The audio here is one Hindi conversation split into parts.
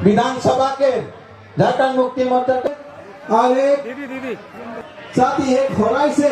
विधानसभा के झारखंड मुक्ति मोर्चा के और एक साथी एक होराई से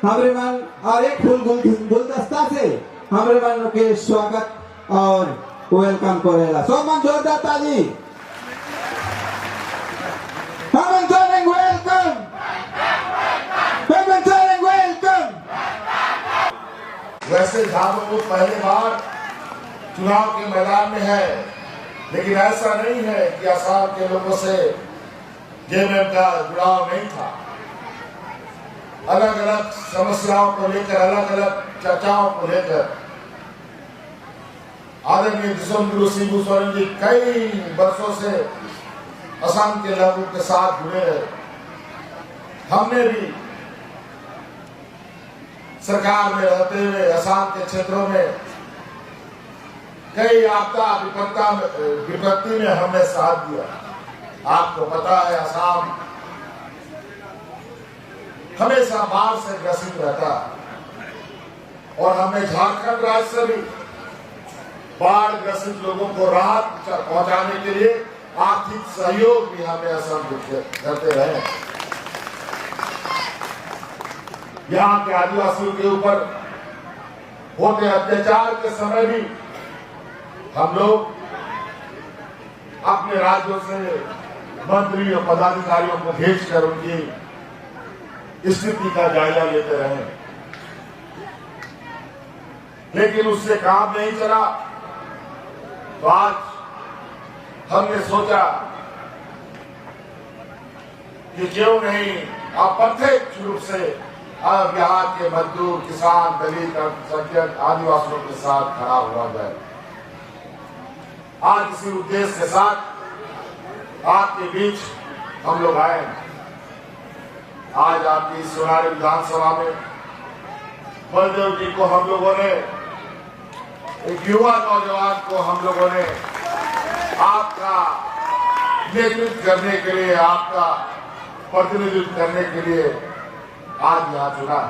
हमारे मन और एक फूल गुलदस्ता से हमारे मन के स्वागत और वेलकम करेगा। सो मन जोरदार ताली। हम जोइंग वेलकम। हम जोइंग वेलकम। वैसे झाबुआ पहली बार चुनाव के मैदान में है, लेकिन ऐसा नहीं है कि असम के लोगों से जेएमएम का जुड़ाव नहीं था। अलग अलग समस्याओं को लेकर, अलग अलग चर्चाओं को लेकर आदरणीय जिष्णु शिबू सोरेन जी कई वर्षों से असम के लोगों के साथ जुड़े हैं। हमने भी सरकार में रहते हुए असम के क्षेत्रों में कई आपदा विपत्ति में हमने साथ दिया। आपको पता है असम हमेशा बाढ़ से ग्रसित रहता है और हमें झारखंड राज्य से भी बाढ़ ग्रसित लोगों को राहत पहुंचाने के लिए आर्थिक सहयोग भी हमें असम करते रहे। यहाँ के आदिवासियों के ऊपर होते अत्याचार के समय भी हम लोग अपने राज्यों से मंत्री और पदाधिकारियों को भेजकर उनकी स्थिति का जायजा लेते रहे, लेकिन उससे काम नहीं चला। तो आज हमने सोचा कि क्यों नहीं अप्रत्यक्ष रूप से अब यहाँ के मजदूर, किसान, दलित, अल्पसंख्यक आदिवासियों के साथ खड़ा हुआ जाए। आज इसी उद्देश्य के साथ आपके बीच हम लोग आए। आज आपकी सोनारी विधानसभा में बलदेव जी को हम लोगों ने, एक युवा नौजवान को हम लोगों ने आपका नेतृत्व करने के लिए, आपका प्रतिनिधित्व करने के लिए आज यहाँ चुना।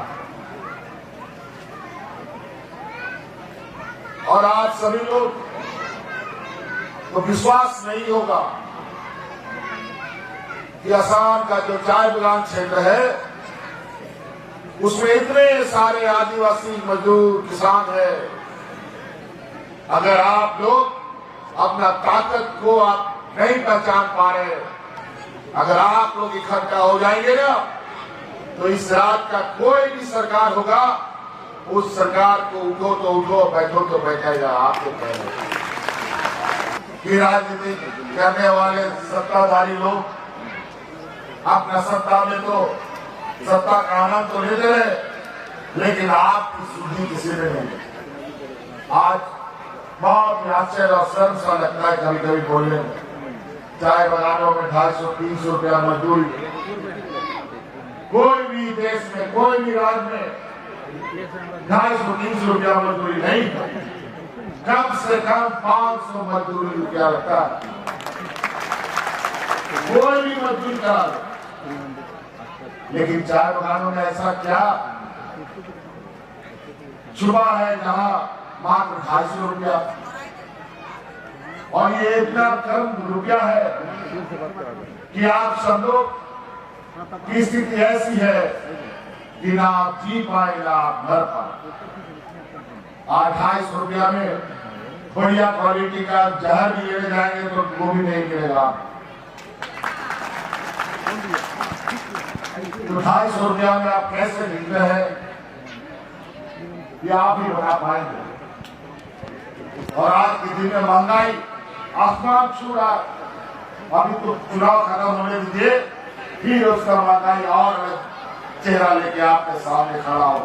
और आज सभी लोग तो विश्वास नहीं होगा कि असम का जो चाय बगान क्षेत्र है उसमें इतने सारे आदिवासी मजदूर, किसान है। अगर आप लोग अपना ताकत को आप नहीं पहचान पा रहे, अगर आप लोग इकट्ठा हो जाएंगे ना, तो इस राज्य का कोई भी सरकार होगा, उस सरकार को उठो तो उठो, बैठो तो बैठेगा आपके पहले। कि राजनीति करने वाले सत्ताधारी लोग अपना सत्ता में तो सत्ता का आनंद तो लेते रहे, लेकिन आपकी सुधि किसी ने नहीं। आज बहुत आश्चर्य और शर्म सा लगता है कभी कभी बोलने में। चाय बगानों में 250-300 रुपया मजदूरी, कोई भी देश में, कोई भी राज्य में 250-300 रुपया मजदूरी नहीं था। कम से कम 500 मजदूरी रुपया लगता है, कोई भी मजदूरी करा। लेकिन चाय बगानों में ऐसा क्या छुपा है जहां मात्र 250 रुपया, और ये इतना कम रुपया है कि आप सब लोग की स्थिति ऐसी है कि ना आप जी पाए ना आप मर पाए। 250 रुपया में बढ़िया क्वालिटी का जहर भी ले जाएंगे तो वो भी नहीं मिलेगा। तो 250 रुपया में आप कैसे जीते हैं ये आप ही बता पाएंगे। और आज के दिन में महंगाई आसमान छू रहा। अभी तो चुनाव खत्म होने दीजिए, फिर उसका महंगाई और चेहरा लेके आपके सामने खड़ा हो।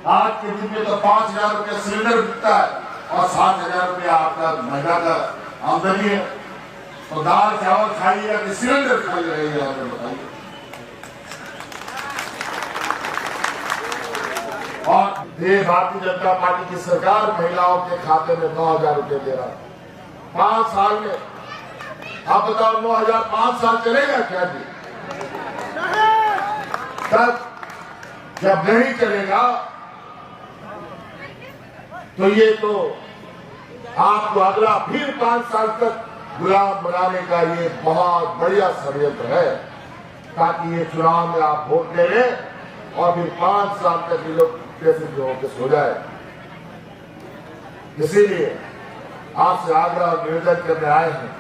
आज के दिन में तो 5000 रुपये सिलेंडर बिकता है, और 7,000 रुपया आपका महीना का आमदनी है, तो दाल चावल खाइए या सिलेंडर खाई रही है, हमें बताइए। और ये भारतीय जनता पार्टी की सरकार महिलाओं के खाते में 9,000 रुपये दे रहा है 5 साल में। आप बताओ 9,000 5 साल चलेगा क्या जी? तब जब नहीं चलेगा तो ये तो आपको अगला फिर 5 साल तक गुलाम बनाने का ये बहुत बढ़िया षड्यंत्र है, ताकि ये चुनाव में आप वोट ले लें और फिर 5 साल तक ये लोग कैसे होकर सो जाए। इसीलिए आपसे आग्रह और निवेदन करने आए हैं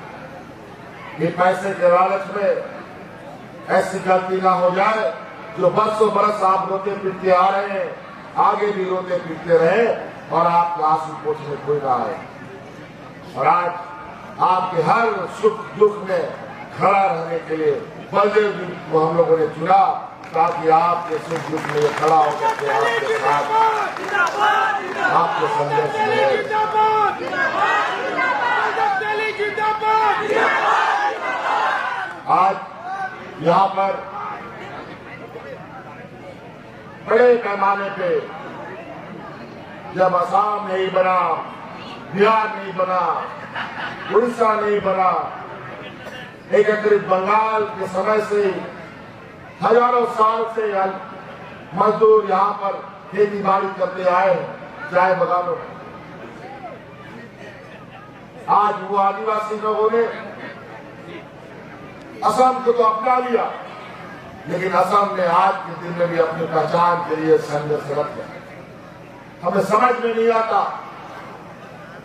कि पैसे के लालच में ऐसी गलती ना हो जाए जो बरसों बरस आप रोते पीटते आ रहे हैं, आगे भी रोते पीटते रहे और आपको आंसू पोंछने कोई ना आए। और आज आपके हर सुख दुख में खड़ा रहने के लिए बलदेव जी को हम लोगों ने चुना, ताकि आपके सुख दुख में खड़ा होकर के आपके साथ आपके संघर्ष में। आज यहाँ पर बड़े पैमाने पे जब असम नहीं बना, बिहार नहीं बना, उड़ीसा नहीं बना, एक करीब बंगाल के समय से हजारों साल से मजदूर यहाँ पर खेती बाड़ी करते आए हैं, चाय बगानों में। आज वो आदिवासी लोगों ने असम को तो अपना लिया, लेकिन असम ने आज के दिन में भी अपनी पहचान के लिए संघर्ष रखा। हमें समझ में नहीं आता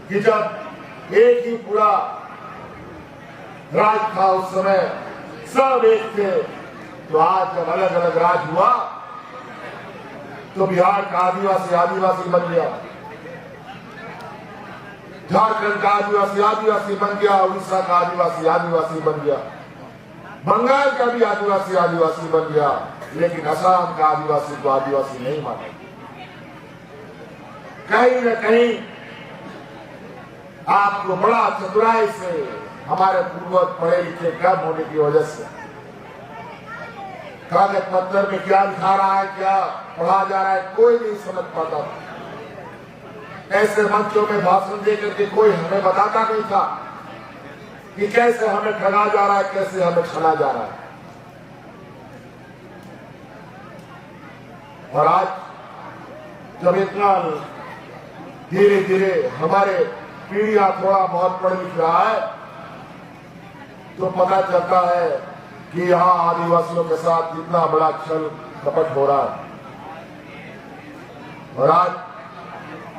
कि जब एक ही पूरा राज था उस समय, सब एक थे, तो आज जब अलग अलग राज हुआ तो बिहार का आदिवासी आदिवासी बन गया, झारखंड का आदिवासी आदिवासी बन गया, उड़ीसा का आदिवासी आदिवासी बन गया, बंगाल का भी आदिवासी आदिवासी बन गया, लेकिन असम का आदिवासी को आदिवासी नहीं माना। कहीं न कहीं आपको बड़ा चतुराई से हमारे पूर्वज पढ़े लिखे कम होने की वजह से कागज पत्थर में क्या लिखा रहा है, क्या पढ़ा जा रहा है, कोई नहीं समझ पाता। ऐसे मंचों में भाषण देकर के कोई हमें बताता नहीं था कि कैसे हमें ठगा जा रहा है, कैसे हमें छला जा रहा है। और आज जब इतना धीरे धीरे हमारे पीढ़ियां थोड़ा बहुत पढ़ लिख रहा है, तो पता चलता है कि यहाँ आदिवासियों के साथ कितना बड़ा छल कपट हो रहा है। और आज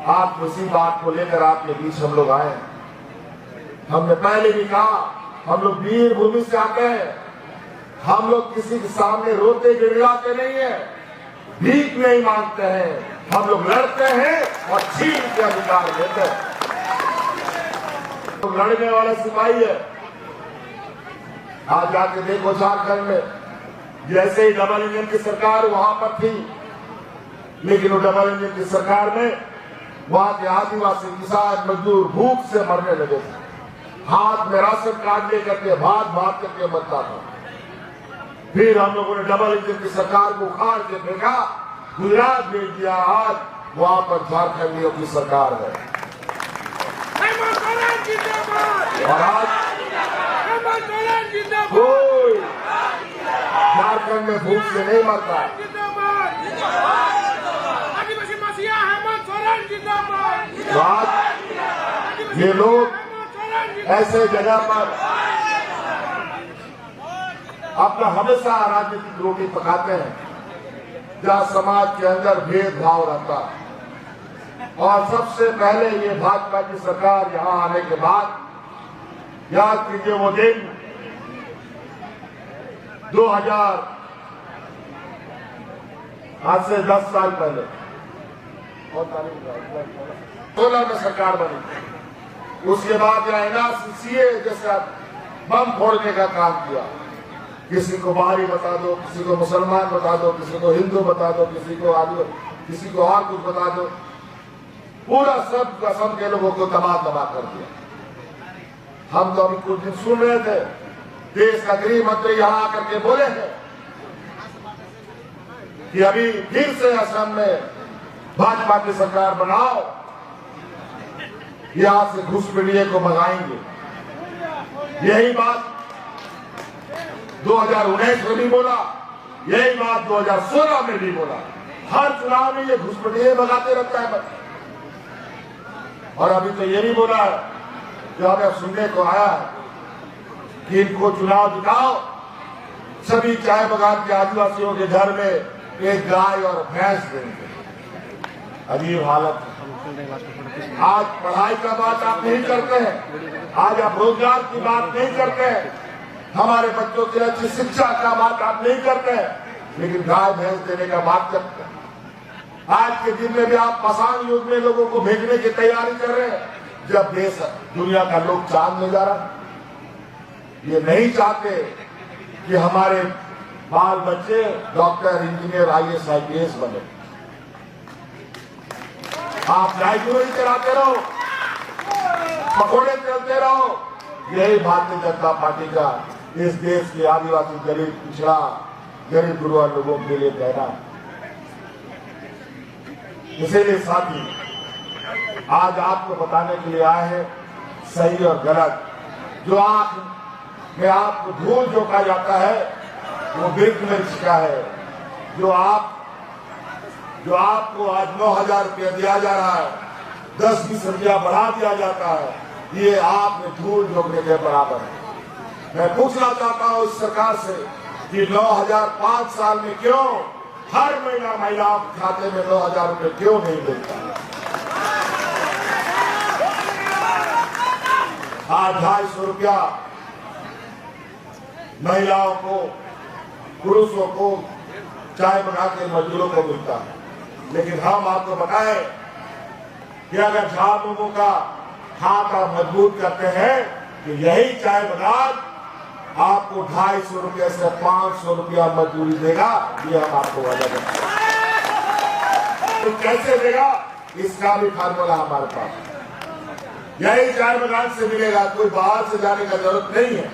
आप उसी बात को लेकर आपके बीच हम लोग आए। हमने पहले भी कहा, हम लोग वीर भूमि से आते हैं, हम लोग किसी के सामने रोते गिड़गिड़ाते नहीं है, भीख नहीं मांगते हैं, हम लोग लड़ते हैं और छीन के अधिकार लेते हैं। तो लड़ने वाला सिपाही है। आज जाके देखो झारखंड में, जैसे ही डबल इंजन की सरकार वहां पर थी, लेकिन वो डबल इंजन की सरकार में वहां के आदिवासी किसान मजदूर भूख से मरने लगे थे। हाथ में राशन कार्ड लेकर के भात भात करके मरता था। फिर हम लोगों ने डबल इंजन की सरकार को उखाड़ के फेंका, गुजरात भेज दिया। आज वहां पर झारखंडियों की सरकार है। और आज कोई झारखंड में भूख से नहीं मरता। तो आज ये लोग ऐसे जगह पर अपना हमेशा राजनीतिक रोटी पकाते हैं जहां समाज के अंदर भेदभाव रहता है। और सबसे पहले ये भाजपा की सरकार यहां आने के बाद याद कीजिए वो दिन 2000 आज से 10 साल पहले 16 में सरकार बनी। उसके बाद यहाँ एनआरसीसीए जैसा बम फोड़ने का काम किया। किसी को बाहरी बता दो, किसी को मुसलमान बता दो, किसी को हिंदू बता दो, किसी को आदिवासी, किसी को और कुछ बता दो। पूरा सब कसम के लोगों को तबाह कर दिया। हम तो अभी कुछ दिन सुन रहे थे, देश का गृह मंत्री यहां आकर के बोले हैं कि अभी फिर से असम में भाजपा की सरकार बनाओ, यहां से घुसपैठिए को भगाएंगे। यही बात 2019 में भी बोला, यही बात 2016 में भी बोला। हर चुनाव में ये घुसपैठिए भगाते रहता है। और अभी तो ये भी बोला है, जो हमें सुनने को आया है कि इनको चुनाव जिताओ, सभी चाय बगान के आदिवासियों के घर में एक गाय और भैंस देंगे। अजीब हालत। आज पढ़ाई का बात आप नहीं करते हैं, आज आप रोजगार की बात नहीं करते हैं, हमारे बच्चों की अच्छी शिक्षा का बात आप नहीं करते हैं, लेकिन गाय भैंस देने का बात करते हैं। आज के दिन में भी आप पाषाण युग में लोगों को भेजने की तैयारी कर रहे हैं, जब देश दुनिया का लोग चांद में जा रहा। ये नहीं चाहते कि हमारे बाल बच्चे डॉक्टर, इंजीनियर, IAS, IPS बने। आप लाइब्रेरी चलाते रहो, पकौड़े चलते रहो। यही भारतीय जनता पार्टी का इस देश के आदिवासी, गरीब, पिछड़ा, गरीब गुरुआ लोगों के लिए कहना है। इसीलिए साथी, आज आपको बताने के लिए आए हैं सही और गलत। जो आंख में आपको धूल झोंका जाता है वो वृक्ष में छिका है। जो आपको आज 9,000 रुपया दिया जा रहा है, 10-20 रुपया बढ़ा दिया जाता है, ये आप में धूल झोंकने के बराबर है। मैं पूछना चाहता हूं इस सरकार से कि 9,000 5 साल में क्यों हर महीना महिलाओं के खाते में 9,000 रुपये क्यों नहीं मिलता? आज 250 रुपया महिलाओं को, पुरुषों को, चाय बना के मजदूरों को मिलता है। लेकिन हम आपको बताएं कि अगर झाड़ लोगों का हाथ आप मजबूत करते हैं तो यही चाय बगान आपको 250 रुपये से 500 रुपया मजदूरी देगा। ये हम आपको वादा करते हैं। तो कैसे देगा, इसका भी फार्मूला हमारे पास। यही चाय बगान से मिलेगा, कोई बाहर से जाने का जरूरत नहीं है।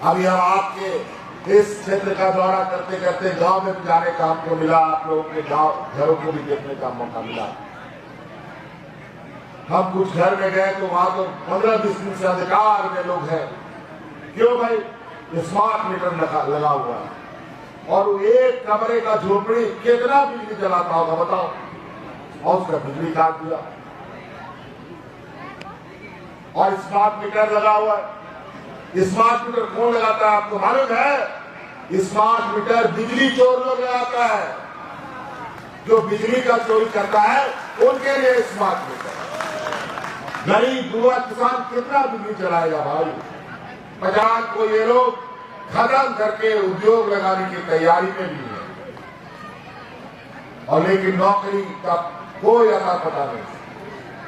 अभी हम आपके इस क्षेत्र का दौरा करते करते गांव में भी जाने का हमको मिला, आप लोगों के गांव घरों को भी देखने का मौका मिला। हम कुछ घर में गए तो वहां तो 15-20 दिन से अधिकार में लोग हैं। क्यों भाई? स्मार्ट मीटर लगा हुआ है और वो एक कमरे का झोपड़ी कितना बिजली जलाता होगा बताओ, और उसका बिजली काट दिया। और स्मार्ट मीटर लगा हुआ है। स्मार्ट मीटर कौन लगाता है आपको मालूम है? स्मार्ट मीटर बिजली चोर लोग लगाता है। जो बिजली का चोरी करता है उनके लिए स्मार्ट मीटर। गरीब बुआ किसान कितना बिजली चलाएगा भाई? 50 को ये लोग खत्म करके उद्योग लगाने की तैयारी में भी है, और लेकिन नौकरी का कोई अता पता नहीं।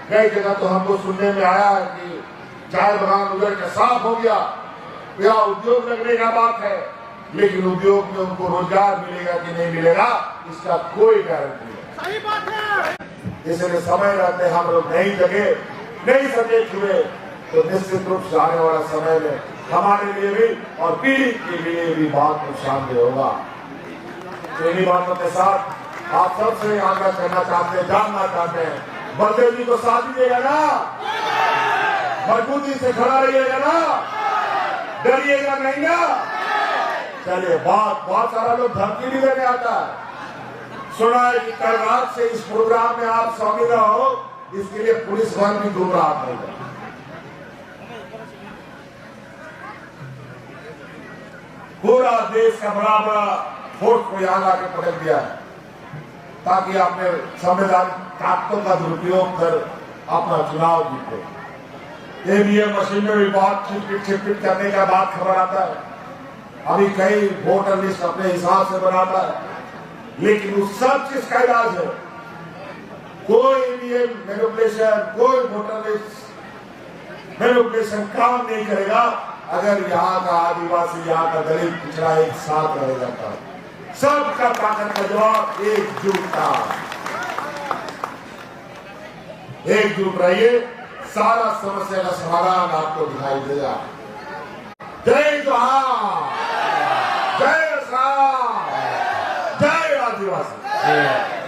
कई जगह तो हमको सुनने में आया है कि चाय बगान उजड़ के साफ हो गया, या उद्योग लगने का बात है, लेकिन उद्योग में उनको रोजगार मिलेगा कि नहीं मिलेगा इसका कोई गारंटी नहीं। सही बात है। इसलिए समय रहते हम लोग नहीं जगे, नहीं सचेत हुए तो निश्चित रूप से आने वाला समय में हमारे लिए भी और पीढ़ी के लिए भी बहुत नुकसानदेह होगा। तो इन्हीं बातों के साथ आप सबसे आग्रह करना चाहते हैं, जानना चाहते हैं, बलदेव जी को साथ दीजिएगा ना, मजबूती से खड़ा रहिएगा ना, डरिएगा नहीं ना। चलिए, बहुत सारा लोग धमकी भी देने आता है। सुना है कि कल रात से इस प्रोग्राम में आप शामिल न हो, इसके लिए पुलिस वाहन भी घूम रहा था। पूरा देश का बड़ा बड़ा फोर्स को यहां लाके पकड़ दिया है ताकि आपने संवैधानिक ताकतों का दुरुपयोग कर अपना चुनाव जीते। ईवीएम मशीन में भी बहुत छिटपिट करने का बात खबर आता है। अभी कई वोटर लिस्ट अपने हिसाब से बनाता है, लेकिन उस सब चीज का इलाज है। कोई ईवीएम मैनिपुलेशन, कोई वोटर लिस्ट मैनिपुलेशन काम नहीं करेगा अगर यहाँ का आदिवासी, यहाँ का गरीब पिछड़ा एक साथ रहेगा। सबका ताकत का जवाब एकजुटता। एकजुट रहिए, सारा समस्या का समाधान आपको दिखाई देगा। जय जोहार, जय श्राम, जय आदिवासी।